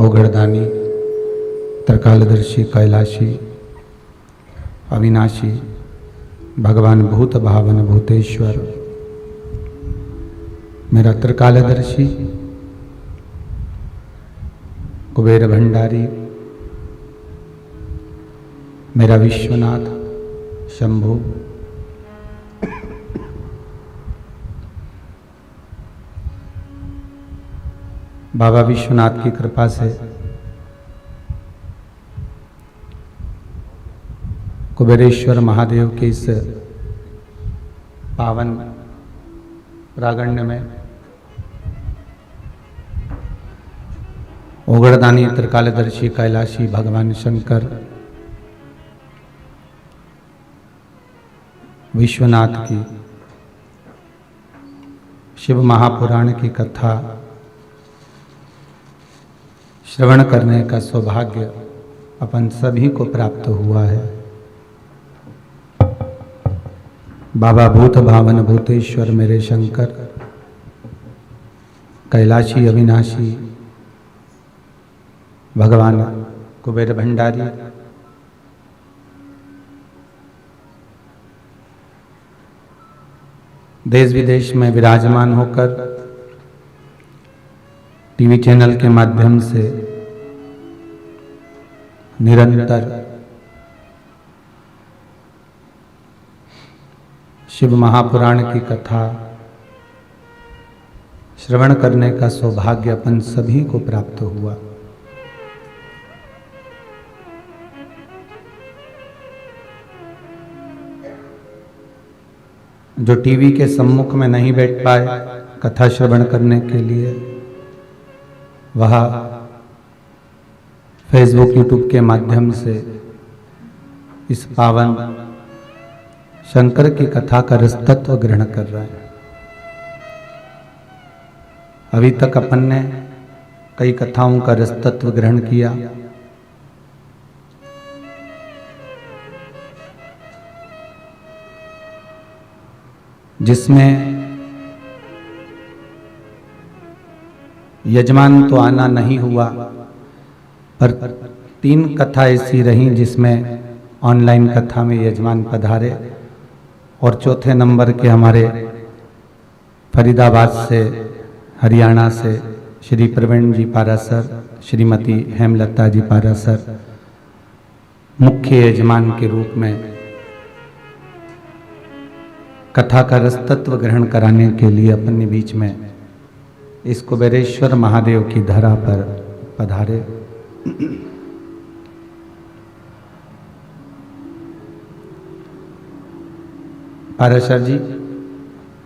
ओगड़दानी, त्रिकालदर्शी, कैलाशी, अविनाशी, भगवान भूत भावन भूतेश्वर, मेरा त्रिकालदर्शी, कुबेर भंडारी, मेरा विश्वनाथ शंभु, बाबा विश्वनाथ की कृपा से कुबेरेश्वर महादेव के इस पावन प्रांगण में ओगड़दानी, त्रिकालदर्शी, कैलाशी भगवान शंकर, विश्वनाथ की शिव महापुराण की कथा श्रवण करने का सौभाग्य अपन सभी को प्राप्त हुआ है। बाबा भूत भावन भूतेश्वर मेरे शंकर, कैलाशी अविनाशी भगवान कुबेर भंडारी, देश विदेश में विराजमान होकर टीवी चैनल के माध्यम से निरंतर शिव महापुराण की कथा श्रवण करने का सौभाग्य अपन सभी को प्राप्त हुआ। जो टीवी के सम्मुख में नहीं बैठ पाए कथा श्रवण करने के लिए, वह फेसबुक यूट्यूब के माध्यम से इस पावन शंकर की कथा का रसतत्व ग्रहण कर रहे हैं। अभी तक अपन ने कई कथाओं का रसतत्व ग्रहण किया। जिसमें यजमान तो आना नहीं हुआ, पर 3 कथा ऐसी रहीं जिसमें ऑनलाइन कथा में यजमान पधारे, और चौथे नंबर के हमारे फरीदाबाद से, हरियाणा से श्री प्रवीण जी पारासर, श्रीमती हेमलता जी पारासर मुख्य यजमान के रूप में कथा का रसतत्व ग्रहण कराने के लिए अपने बीच में इस कुबेरेश्वर महादेव की धरा पर पधारे। पाराशर जी,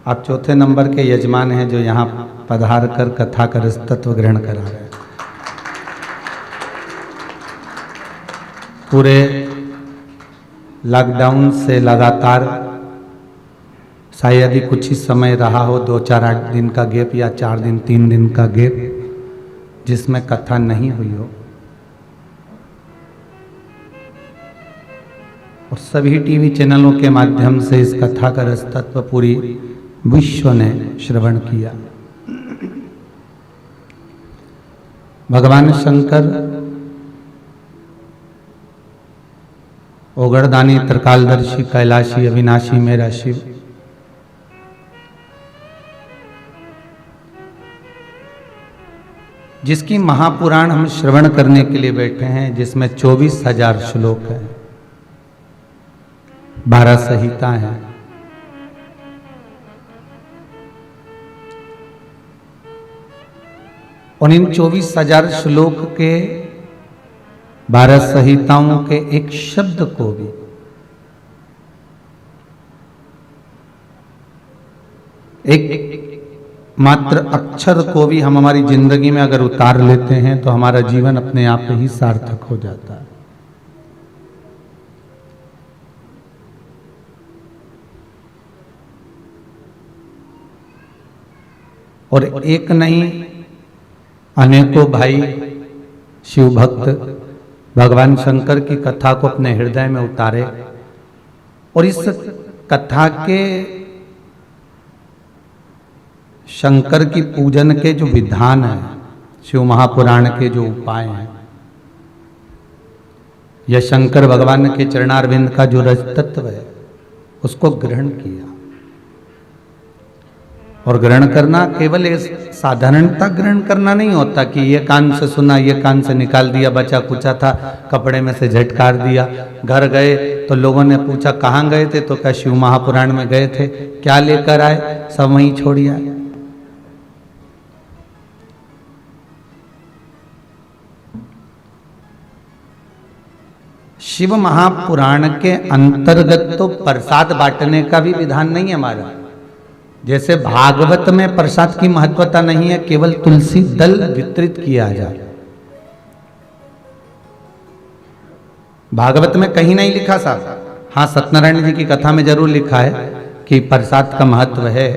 आप चौथे नंबर के यजमान हैं जो यहाँ पधार कर कथा का रसतत्व ग्रहण करा रहे हैं। पूरे लॉकडाउन से लगातार शायद ही कुछ ही समय रहा हो, 2-4 दिन का गैप या 4 दिन 3 दिन का गैप, जिसमें कथा नहीं हुई हो, और सभी टीवी चैनलों के माध्यम से इस कथा का रसतत्व पूरी विश्व ने श्रवण किया। भगवान शंकर ओगड़दानी, त्रिकालदर्शी, कैलाशी, अविनाशी मेरा शिव, जिसकी महापुराण हम श्रवण करने के लिए बैठे हैं, जिसमें 24,000 श्लोक हैं, 12 संहिता हैं। और इन 24,000 श्लोक के 12 संहिताओं के एक शब्द को भी एक मात्र अक्षर को भी हम हमारी जिंदगी में अगर उतार लेते हैं तो हमारा जीवन अपने आप ही सार्थक हो जाता है। और एक नहीं, अनेकों भाई शिव भक्त भगवान शंकर की कथा को अपने हृदय में उतारे, और इस कथा के शंकर की पूजन के जो विधान है, शिव महापुराण के जो उपाय हैं या शंकर भगवान के चरणारविंद का जो रज तत्व है उसको ग्रहण किया। और ग्रहण करना केवल साधारणता ग्रहण करना नहीं होता कि ये कान से सुना, ये कान से निकाल दिया, बचा कुचा था कपड़े में से झटकार दिया। घर गए तो लोगों ने पूछा कहाँ गए थे, तो क्या शिव महापुराण में गए थे, क्या लेकर आए, सब वहीं छोड़ आए। शिव महापुराण के अंतर्गत तो प्रसाद बांटने का भी विधान नहीं है हमारा। जैसे भागवत में प्रसाद की महत्वता नहीं है, केवल तुलसी दल वितरित किया जाए। भागवत में कहीं नहीं लिखा साहब, हाँ सत्यनारायण जी की कथा में जरूर लिखा है कि प्रसाद का महत्व है,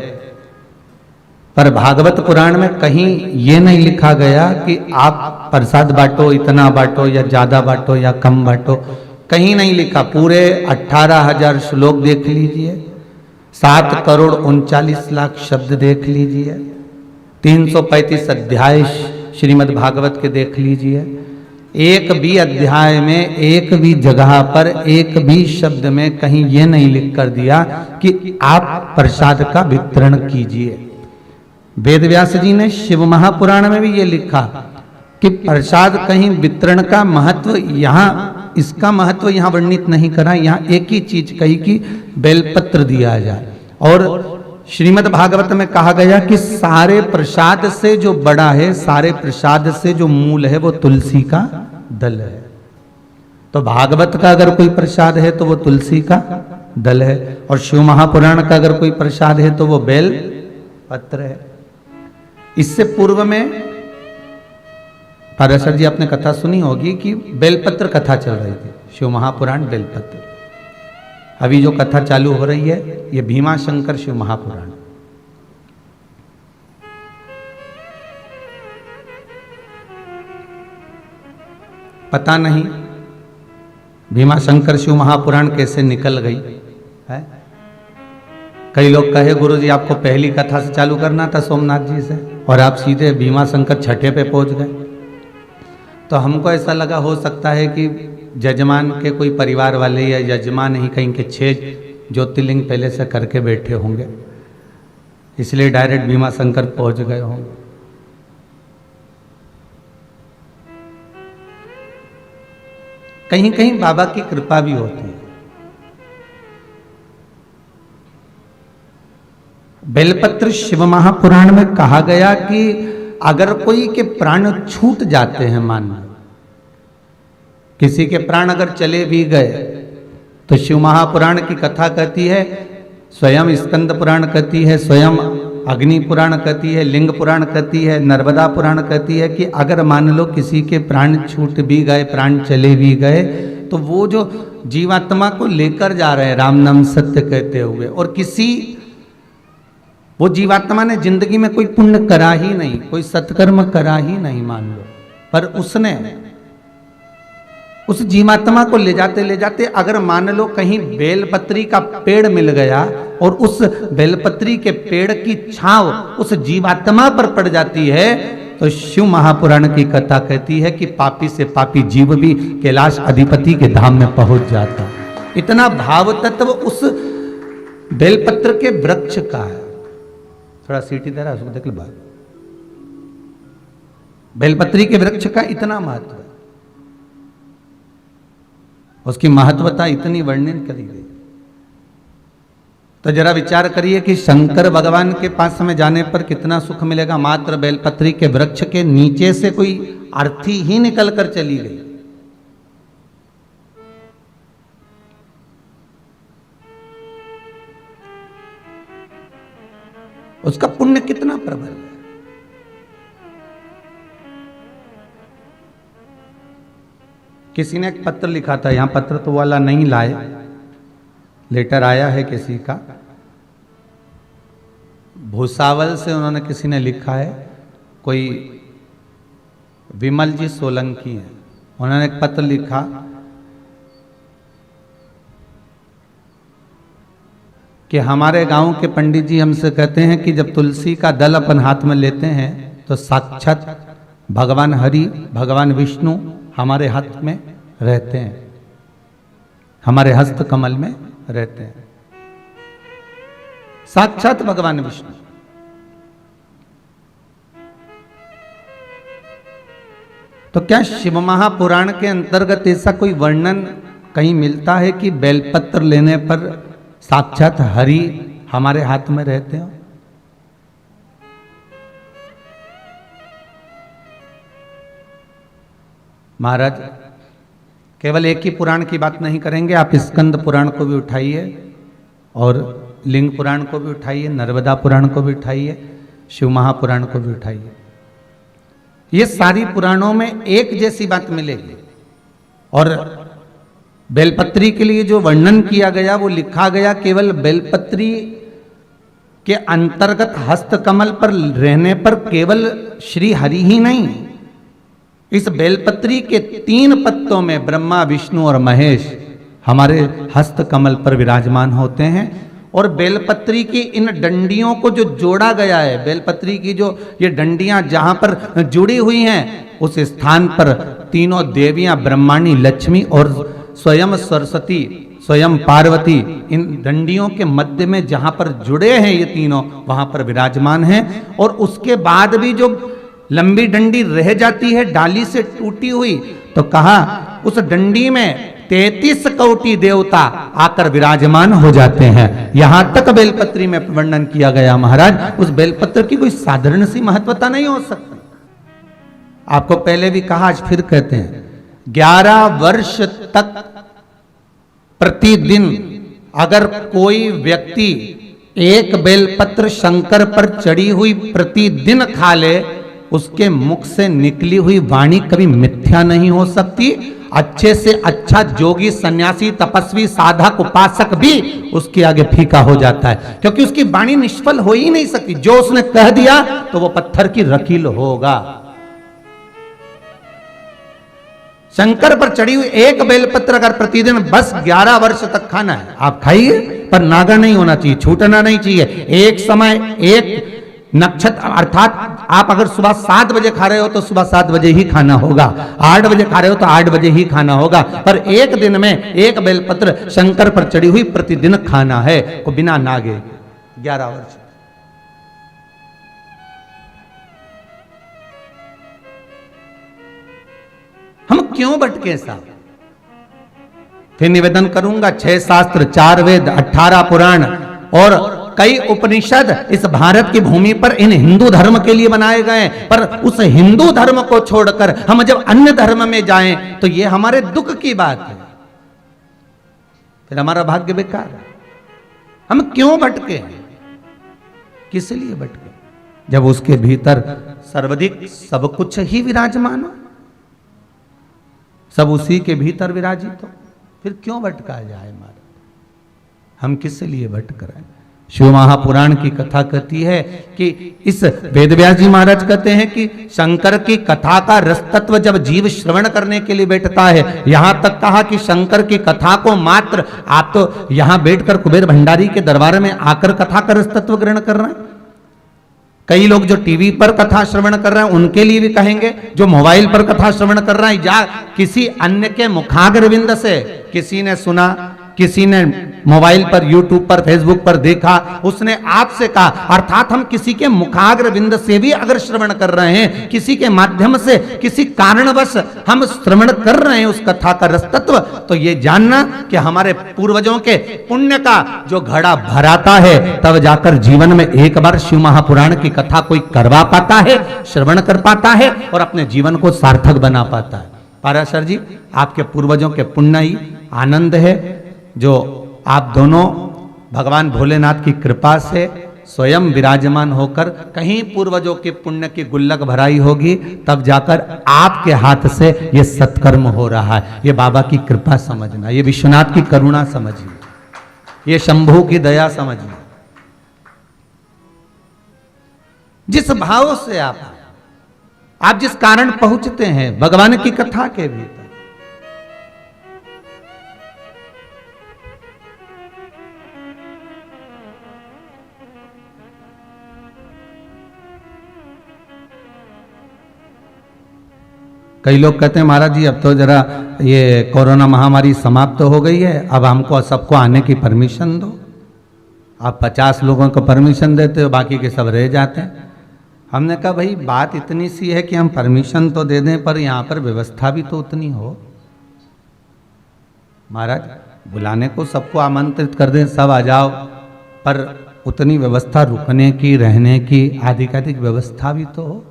पर भागवत पुराण में कहीं ये नहीं लिखा गया कि आप प्रसाद बांटो, इतना बांटो या ज्यादा बांटो या कम बांटो, कहीं नहीं लिखा। पूरे 18,000 श्लोक देख लीजिए, 7,39,00,000 शब्द देख लीजिए, 335 अध्याय श्रीमद् भागवत के देख लीजिए। एक भी अध्याय में, एक भी जगह पर, एक भी शब्द में कहीं ये नहीं लिख कर दिया कि आप प्रसाद का वितरण कीजिए। वेद व्यास जी ने शिव महापुराण में भी ये लिखा कि प्रसाद कहीं वितरण का महत्व, यहाँ इसका महत्व यहाँ वर्णित नहीं करा, यहाँ एक ही चीज कही कि बेलपत्र दिया जाए। और श्रीमद् भागवत में कहा गया कि सारे प्रसाद से जो बड़ा है, सारे प्रसाद से जो मूल है वो तुलसी का दल है। तो भागवत का अगर कोई प्रसाद है तो वो तुलसी का दल है, और शिव महापुराण का अगर कोई प्रसाद है तो वो बेल पत्र है। इससे पूर्व में पाराशर जी आपने कथा सुनी होगी कि बेलपत्र कथा चल रही थी, शिव महापुराण बेलपत्र। अभी जो कथा चालू हो रही है ये भीमाशंकर शिव महापुराण। पता नहीं भीमाशंकर शिव महापुराण कैसे निकल गई है। कई लोग कहे गुरुजी आपको पहली कथा से चालू करना था सोमनाथ जी से, और आप सीधे भीमाशंकर छठे पे पहुंच गए। तो हमको ऐसा लगा हो सकता है कि जजमान के कोई परिवार वाले या यजमान ही कहीं के 6 ज्योतिर्लिंग पहले से करके बैठे होंगे, इसलिए डायरेक्ट भीमाशंकर पहुंच गए होंगे। कहीं कहीं बाबा की कृपा भी होती है। बेलपत्र शिव महापुराण में कहा गया कि अगर कोई के प्राण छूट जाते हैं, मान लो किसी के प्राण अगर चले भी गए, तो शिव महापुराण की कथा कहती है, स्वयं स्कंद पुराण कहती है, स्वयं अग्नि पुराण कहती है, लिंग पुराण कहती है, नर्मदा पुराण कहती है कि अगर मान लो किसी के प्राण छूट भी गए, प्राण चले भी गए, तो वो जो जीवात्मा को लेकर जा रहे हैं राम नाम सत्य कहते हुए, और किसी वो जीवात्मा ने जिंदगी में कोई पुण्य करा ही नहीं, कोई सत्कर्म करा ही नहीं मान लो, पर उसने उस जीवात्मा को ले जाते अगर मान लो कहीं बेलपत्री का पेड़ मिल गया और उस बेलपत्री के पेड़ की छांव उस जीवात्मा पर पड़ जाती है, तो शिव महापुराण की कथा कहती है कि पापी से पापी जीव भी कैलाश अधिपति के धाम में पहुंच जाता। इतना भाव तत्व उस बेलपत्र के वृक्ष का है। थोड़ा सीटी दे रहा है, उसको देख लो बात। बेलपत्री के वृक्ष का इतना महत्व है, उसकी महत्वता इतनी वर्णन करी गई। तो जरा विचार करिए कि शंकर भगवान के पास हमें जाने पर कितना सुख मिलेगा। मात्र बेलपत्री के वृक्ष के नीचे से कोई अर्थी ही निकल कर चली गई। उसका पुण्य कितना प्रबल है। किसी ने एक पत्र लिखा था, यहां पत्र तो वाला नहीं लाए, लेटर आया है किसी का, भूसावल से उन्होंने किसी ने लिखा है, कोई विमल जी सोलंकी हैं, उन्होंने एक पत्र लिखा कि हमारे गांव के पंडित जी हमसे कहते हैं कि जब तुलसी का दल अपन हाथ में लेते हैं तो साक्षात भगवान हरि, भगवान विष्णु हमारे हाथ में रहते हैं, हमारे हस्त कमल में रहते हैं, साक्षात भगवान विष्णु। तो क्या शिव महापुराण के अंतर्गत ऐसा कोई वर्णन कहीं मिलता है कि बेलपत्र लेने पर साक्षात हरि हमारे हाथ में रहते हो? महाराज केवल एक ही पुराण की बात नहीं करेंगे, आप स्कंद पुराण को भी उठाइए और लिंग पुराण को भी उठाइए, नर्मदा पुराण को भी उठाइए, शिव महापुराण को भी उठाइए। ये सारी पुराणों में एक जैसी बात मिलेगी। और बेलपत्री के लिए जो वर्णन किया गया वो लिखा गया केवल बेलपत्री के अंतर्गत हस्तकमल पर रहने पर केवल श्री हरि ही नहीं, इस बेलपत्री के 3 पत्तों में ब्रह्मा, विष्णु और महेश हमारे हस्तकमल पर विराजमान होते हैं। और बेलपत्री की इन डंडियों को जो जोड़ा गया है, बेलपत्री की जो ये डंडियां जहां पर जुड़ी हुई हैं, उस स्थान पर तीनों देवियां ब्रह्माणी, लक्ष्मी और स्वयं सरस्वती, स्वयं पार्वती इन डंडियों के मध्य में जहां पर जुड़े हैं ये तीनों, वहां पर विराजमान हैं। और उसके बाद भी जो लंबी डंडी रह जाती है डाली से टूटी हुई, तो कहा उस डंडी में 33 कोटि देवता आकर विराजमान हो जाते हैं। यहां तक बेलपत्री में वर्णन किया गया। महाराज उस बेलपत्र की कोई साधारण सी महत्वता नहीं हो सकती। आपको पहले भी कहा, आज फिर कहते हैं, 11 वर्ष तक प्रतिदिन अगर कोई व्यक्ति एक बेलपत्र शंकर पर चढ़ी हुई प्रतिदिन खा ले, उसके मुख से निकली हुई वाणी कभी मिथ्या नहीं हो सकती। अच्छे से अच्छा जोगी, सन्यासी, तपस्वी, साधक, उपासक भी उसके आगे फीका हो जाता है, क्योंकि उसकी वाणी निष्फल हो ही नहीं सकती। जो उसने कह दिया तो वो पत्थर की रकील होगा। शंकर पर चढ़ी हुई एक बेलपत्र अगर प्रतिदिन बस 11 वर्ष तक खाना है, आप खाइए, पर नागा नहीं होना चाहिए, छूटना नहीं चाहिए। एक समय, एक नक्षत्र, अर्थात आप अगर सुबह 7 बजे खा रहे हो तो सुबह 7 बजे ही खाना होगा, 8 बजे खा रहे हो तो 8 बजे ही खाना होगा, पर एक दिन में एक बेलपत्र शंकर पर चढ़ी हुई प्रतिदिन खाना है, को बिना नागे 11 वर्ष। हम क्यों भटके साहब? फिर निवेदन करूंगा, 6 शास्त्र, 4 वेद, 18 पुराण और कई उपनिषद इस भारत की भूमि पर इन हिंदू धर्म के लिए बनाए गए, पर उस हिंदू धर्म को छोड़कर हम जब अन्य धर्म में जाएं तो ये हमारे दुख की बात है, फिर हमारा भाग्य बेकार है। हम क्यों भटके? किस लिए भटके? जब उसके भीतर सर्वाधिक सब कुछ ही विराजमान हो, सब उसी के भीतर विराजित हो, फिर क्यों भटका जाए? हमारा हम किस लिए भटक रहे हैं? शिव महापुराण की कथा कहती है कि इस वेदव्यास जी महाराज कहते हैं कि शंकर की कथा का रस तत्व जब जीव श्रवण करने के लिए बैठता है, यहां तक कहा कि शंकर की कथा को मात्र आप तो यहां बैठकर कुबेर भंडारी के दरबार में आकर कथा का रस तत्व ग्रहण कर रहे हैं। कई लोग जो टीवी पर कथा श्रवण कर रहे हैं उनके लिए भी कहेंगे, जो मोबाइल पर कथा श्रवण कर रहे हैं या किसी अन्य के मुखाग्रविंद से किसी ने सुना, किसी ने मोबाइल पर, यूट्यूब पर, फेसबुक पर देखा, उसने आपसे कहा, अर्थात हम किसी के मुखाग्र बिंद से भी अगर श्रवण कर रहे हैं, किसी के माध्यम से, किसी कारणवश हम श्रवण कर रहे हैं उस कथा का रस तत्व, तो ये जानना कि हमारे पूर्वजों के पुण्य का जो घड़ा भराता है, तब जाकर जीवन में एक बार शिव महापुराण की कथा कोई करवा पाता है, श्रवण कर पाता है और अपने जीवन को सार्थक बना पाता है। पाराशर जी, आपके पूर्वजों के पुण्य ही आनंद है, जो आप दोनों भगवान भोलेनाथ की कृपा से स्वयं विराजमान होकर कहीं पूर्वजों के पुण्य की गुल्लक भराई होगी, तब जाकर आपके हाथ से ये सत्कर्म हो रहा है। ये बाबा की कृपा समझना, ये विश्वनाथ की करुणा समझिए, ये शंभू की दया समझिए। जिस भाव से आप जिस कारण पहुंचते हैं भगवान की कथा के भीतर, कई लोग कहते हैं महाराज जी अब तो जरा ये कोरोना महामारी समाप्त हो गई है, अब हमको सबको आने की परमिशन दो। आप 50 लोगों को परमिशन देते हो, बाकी के सब रह जाते हैं। हमने कहा भाई बात इतनी सी है कि हम परमिशन तो दे दें, पर यहाँ पर व्यवस्था भी तो उतनी हो। महाराज बुलाने को सबको आमंत्रित कर दें, सब आ जाओ, पर उतनी व्यवस्था रुकने की, रहने की, आधिकाधिक व्यवस्था भी तो हो।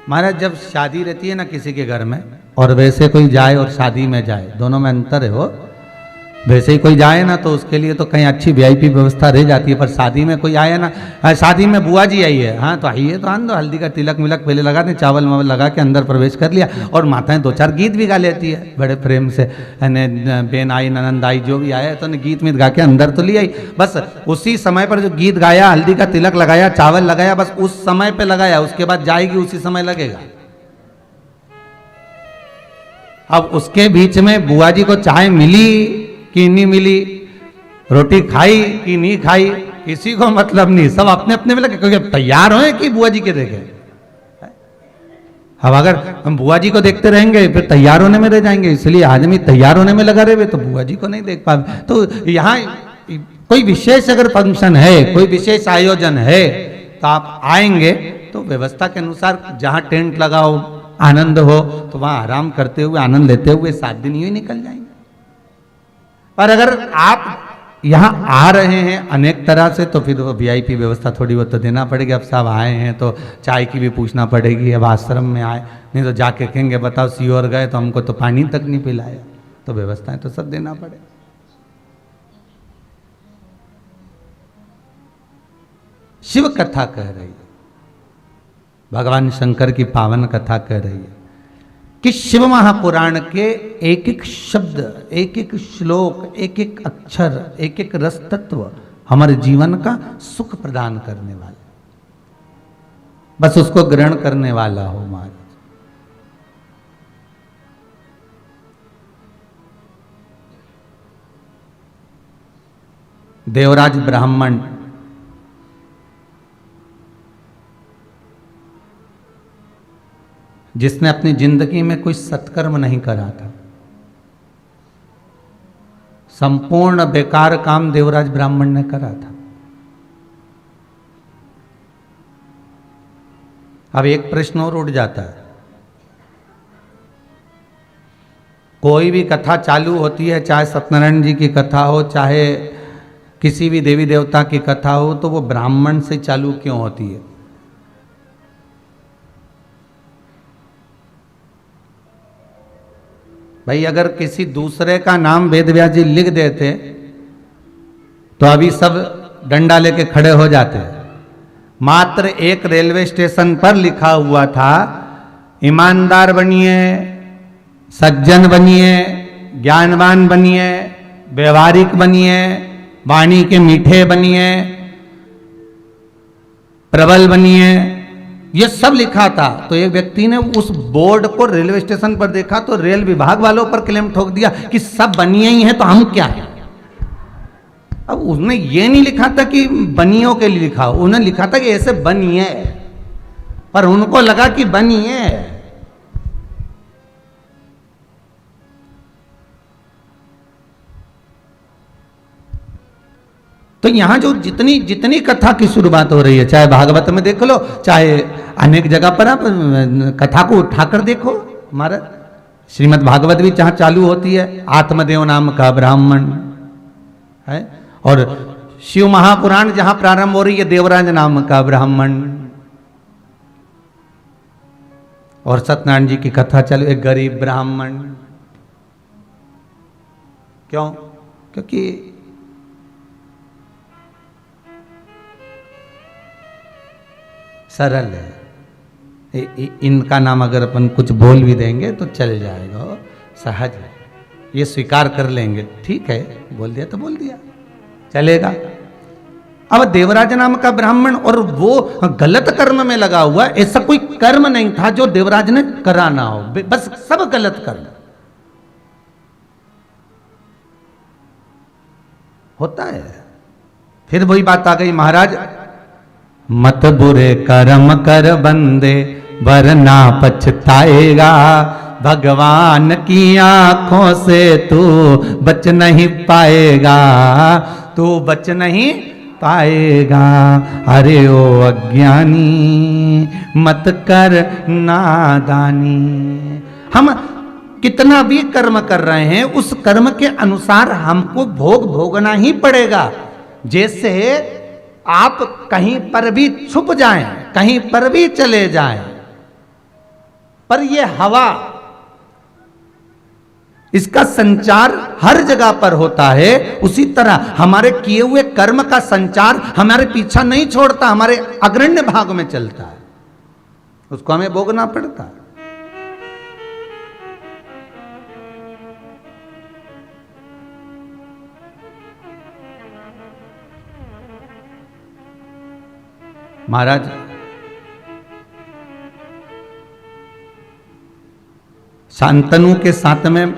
महाराज जब शादी रहती है ना किसी के घर में, और वैसे कोई जाए और शादी में जाए, दोनों में अंतर है। हो वैसे ही कोई जाए ना तो उसके लिए तो कहीं अच्छी वीआईपी व्यवस्था रह जाती है, पर शादी में कोई आए ना, शादी में बुआ जी आई है, हाँ तो आइए तो आन दो, हल्दी का तिलक मिलक पहले लगा दें, चावल मावल लगा के अंदर प्रवेश कर लिया, और माताएं 2-4 गीत भी गा लेती है बड़े प्रेम से, बेन आई ननंद आई जो भी आया तो गीत मीत गा के अंदर तो ले आई। बस उसी समय पर जो गीत गाया, हल्दी का तिलक लगाया, चावल लगाया, बस उस समय पर लगाया, उसके बाद जाएगी उसी समय लगेगा। अब उसके बीच में बुआ जी को चाय मिली कि नहीं मिली, रोटी खाई कि नहीं खाई, किसी को मतलब नहीं, सब अपने अपने में लगे, क्योंकि तैयार होए कि बुआ जी के देखे। अब अगर हम बुआ जी को देखते रहेंगे फिर तैयार होने में रह जाएंगे, इसलिए आदमी तैयार होने में लगा रहे तो बुआ जी को नहीं देख पाए। तो यहाँ कोई विशेष अगर फंक्शन है, कोई विशेष आयोजन है, तो आप आएंगे तो व्यवस्था के अनुसार जहाँ टेंट लगाओ, आनंद हो, तो वहाँ आराम करते हुए, आनंद लेते हुए 7 दिन यूं ही निकल जाएंगे। पर अगर आप यहाँ आ रहे हैं अनेक तरह से, तो फिर वो वीआईपी व्यवस्था थोड़ी बहुत तो देना पड़ेगी। अब साहब आए हैं तो चाय की भी पूछना पड़ेगी। अब आश्रम में आए, नहीं तो जाके कहेंगे बताओ सीहोर गए तो हमको तो पानी तक नहीं पिलाया, तो व्यवस्थाएं तो सब देना पड़ेगा। शिव कथा कह रही है, भगवान शंकर की पावन कथा कह रही है कि शिव महापुराण के एक एक शब्द, एक एक श्लोक, एक एक अक्षर, एक एक रस तत्व हमारे जीवन का सुख प्रदान करने वाला, बस उसको ग्रहण करने वाला हो महाराज। देवराज ब्राह्मण जिसने अपनी जिंदगी में कोई सत्कर्म नहीं करा था, संपूर्ण बेकार काम देवराज ब्राह्मण ने करा था। अब एक प्रश्न और उठ जाता है, कोई भी कथा चालू होती है, चाहे सत्यनारायण जी की कथा हो, चाहे किसी भी देवी देवता की कथा हो, तो वो ब्राह्मण से चालू क्यों होती है? भाई अगर किसी दूसरे का नाम वेदव्यास जी लिख देते तो अभी सब डंडा लेके खड़े हो जाते। मात्र एक रेलवे स्टेशन पर लिखा हुआ था, ईमानदार बनिए, सज्जन बनिए, ज्ञानवान बनिए, व्यवहारिक बनिए, वाणी के मीठे बनिए, प्रबल बनिए, ये सब लिखा था। तो एक व्यक्ति ने उस बोर्ड को रेलवे स्टेशन पर देखा तो रेल विभाग वालों पर क्लेम ठोक दिया कि सब बनिए ही हैं, तो हम क्या है। अब उसने ये नहीं लिखा था कि बनियों के लिए लिखा, उन्होंने लिखा था कि ऐसे बनिए, पर उनको लगा कि बनिए। तो यहां जो जितनी जितनी कथा की शुरुआत हो रही है, चाहे भागवत में देख लो, चाहे अनेक जगह पर आप कथा को उठाकर देखो। हमारा श्रीमद् भागवत भी जहां चालू होती है, आत्मदेव नाम का ब्राह्मण है, और शिव महापुराण जहां प्रारंभ हो रही है, देवराज नाम का ब्राह्मण, और सत्यनारायण जी की कथा चालू, एक गरीब ब्राह्मण। क्यों? क्योंकि सरल है। इनका नाम अगर अपन कुछ बोल भी देंगे तो चल जाएगा, सहज है, ये स्वीकार कर लेंगे, ठीक है बोल दिया तो बोल दिया, चलेगा। अब देवराज नाम का ब्राह्मण, और वो गलत कर्म में लगा हुआ, ऐसा कोई कर्म नहीं था जो देवराज ने करा ना हो, बस सब गलत कर्म होता है। फिर वही बात आ गई, महाराज मत बुरे कर्म कर बंदे, वरना पछताएगा। भगवान की आंखों से तू बच नहीं पाएगा, तू बच नहीं पाएगा। अरे ओ अज्ञानी मत कर नादानी। हम कितना भी कर्म कर रहे हैं, उस कर्म के अनुसार हमको भोग भोगना ही पड़ेगा। जैसे आप कहीं पर भी छुप जाएं, कहीं पर भी चले जाएं, पर यह हवा, इसका संचार हर जगह पर होता है। उसी तरह हमारे किए हुए कर्म का संचार हमारे पीछा नहीं छोड़ता, हमारे अग्रण्य भाग में चलता है, उसको हमें भोगना पड़ता है। महाराज शांतनु के साथ में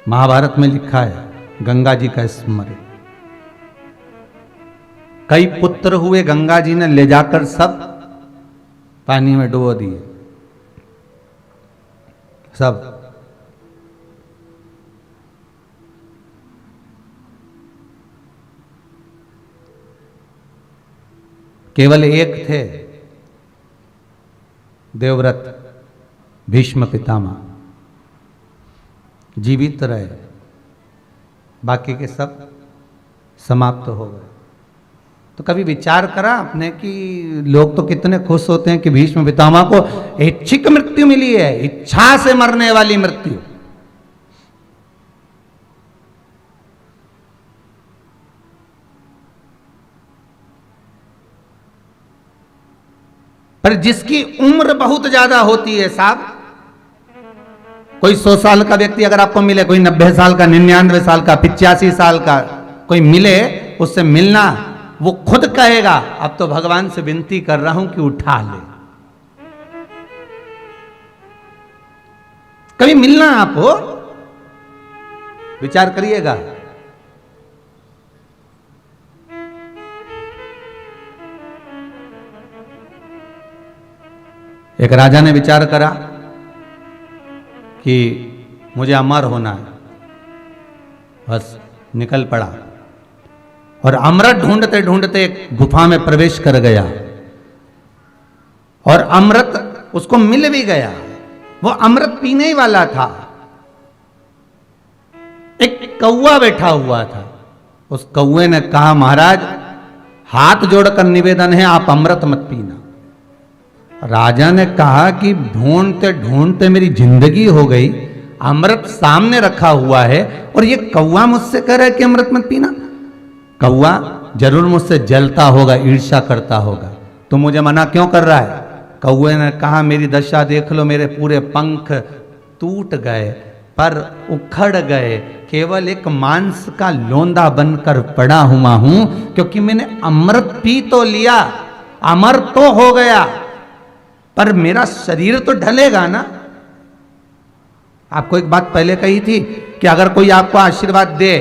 महाभारत में लिखा है गंगा जी का स्मरण। कई पुत्र हुए, गंगा जी ने ले जाकर सब पानी में डुबो दिए, सब। केवल एक थे देवव्रत भीष्म पितामह, जीवित रहे, बाकी के सब समाप्त हो गए। तो कभी विचार करा आपने कि लोग तो कितने खुश होते हैं कि भीष्म पितामह को ऐच्छिक मृत्यु मिली है, इच्छा से मरने वाली मृत्यु। पर जिसकी उम्र बहुत ज्यादा होती है साहब, कोई 100 साल का व्यक्ति अगर आपको मिले, कोई 90 साल का, 99 साल का, 85 साल का कोई मिले, उससे मिलना, वो खुद कहेगा अब तो भगवान से विनती कर रहा हूं कि उठा ले। कभी मिलना आपको, विचार करिएगा। एक राजा ने विचार करा कि मुझे अमर होना है, बस निकल पड़ा और अमृत ढूंढते ढूंढते एक गुफा में प्रवेश कर गया और अमृत उसको मिल भी गया। वो अमृत पीने ही वाला था। एक कौवा बैठा हुआ था। उस कौवे ने कहा, महाराज हाथ जोड़कर निवेदन है, आप अमृत मत पीना। राजा ने कहा कि ढूंढते ढूंढते मेरी जिंदगी हो गई, अमृत सामने रखा हुआ है और ये कौवा मुझसे कह रहा है कि अमृत मत पीना। कौवा जरूर मुझसे जलता होगा, ईर्ष्या करता होगा, तो मुझे मना क्यों कर रहा है? कौवे ने कहा, मेरी दशा देख लो, मेरे पूरे पंख टूट गए, पर उखड़ गए, केवल एक मांस का लोंदा बनकर पड़ा हुआ हूं, क्योंकि मैंने अमृत पी तो लिया, अमर तो हो गया, पर मेरा शरीर तो ढलेगा ना। आपको एक बात पहले कही थी कि अगर कोई आपको आशीर्वाद दे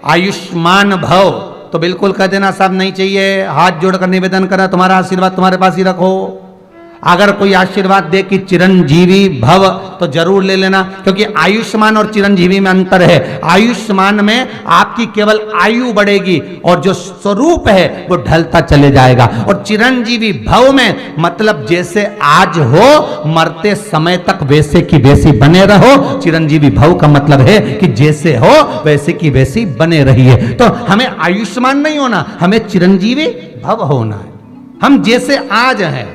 आयुष्मान भव, तो बिल्कुल कह देना साहब नहीं चाहिए, हाथ जोड़कर निवेदन करना, तुम्हारा आशीर्वाद तुम्हारे पास ही रखो। अगर कोई आशीर्वाद दे कि चिरंजीवी भव, तो जरूर ले लेना, क्योंकि आयुष्मान और चिरंजीवी में अंतर है। आयुष्मान में आपकी केवल आयु बढ़ेगी और जो स्वरूप है वो ढलता चले जाएगा, और चिरंजीवी भव में मतलब जैसे आज हो, मरते समय तक वैसे की वैसी बने रहो। चिरंजीवी भव का मतलब है कि जैसे हो वैसे की वैसी बने रहिए। तो हमें आयुष्मान नहीं होना, हमें चिरंजीवी भव होना है। हम जैसे आज हैं,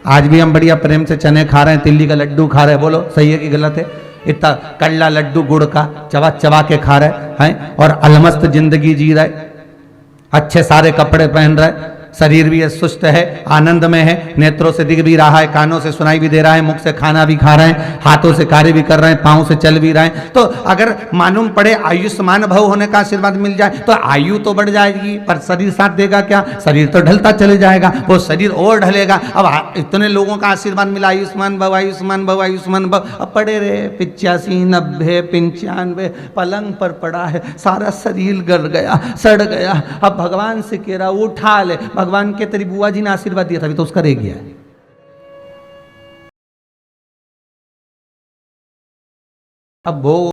आज भी हम बढ़िया प्रेम से चने खा रहे हैं, तिल्ली का लड्डू खा रहे हैं, बोलो सही है कि गलत है? इतना कड़ला लड्डू गुड़ का चबा चबा के खा रहे हैं और अलमस्त जिंदगी जी रहे, अच्छे सारे कपड़े पहन रहे, शरीर भी सुस्त है, आनंद में है, नेत्रों से दिख भी रहा है, कानों से सुनाई भी दे रहा है, मुख से खाना भी खा रहे हैं, हाथों से कार्य भी कर रहे हैं, पांव से चल भी रहे हैं। तो अगर मालूम पड़े आयुष्मान भव होने का आशीर्वाद मिल जाए तो आयु तो बढ़ जाएगी, पर शरीर साथ देगा क्या? शरीर तो ढलता चले जाएगा, वो शरीर और ढलेगा। अब इतने लोगों का आशीर्वाद मिला, आयुष्मान भव आयुष्मान भव आयुष्मान भव, अब पड़े रहे 85 90 95, पलंग पर पड़ा है, सारा शरीर गल गया, सड़ गया। अब भगवान से कह रहा उठा ले, भगवान के तेरी बुआ जी ने आशीर्वाद दिया था, अभी तो उसका रह गया है। अब भोग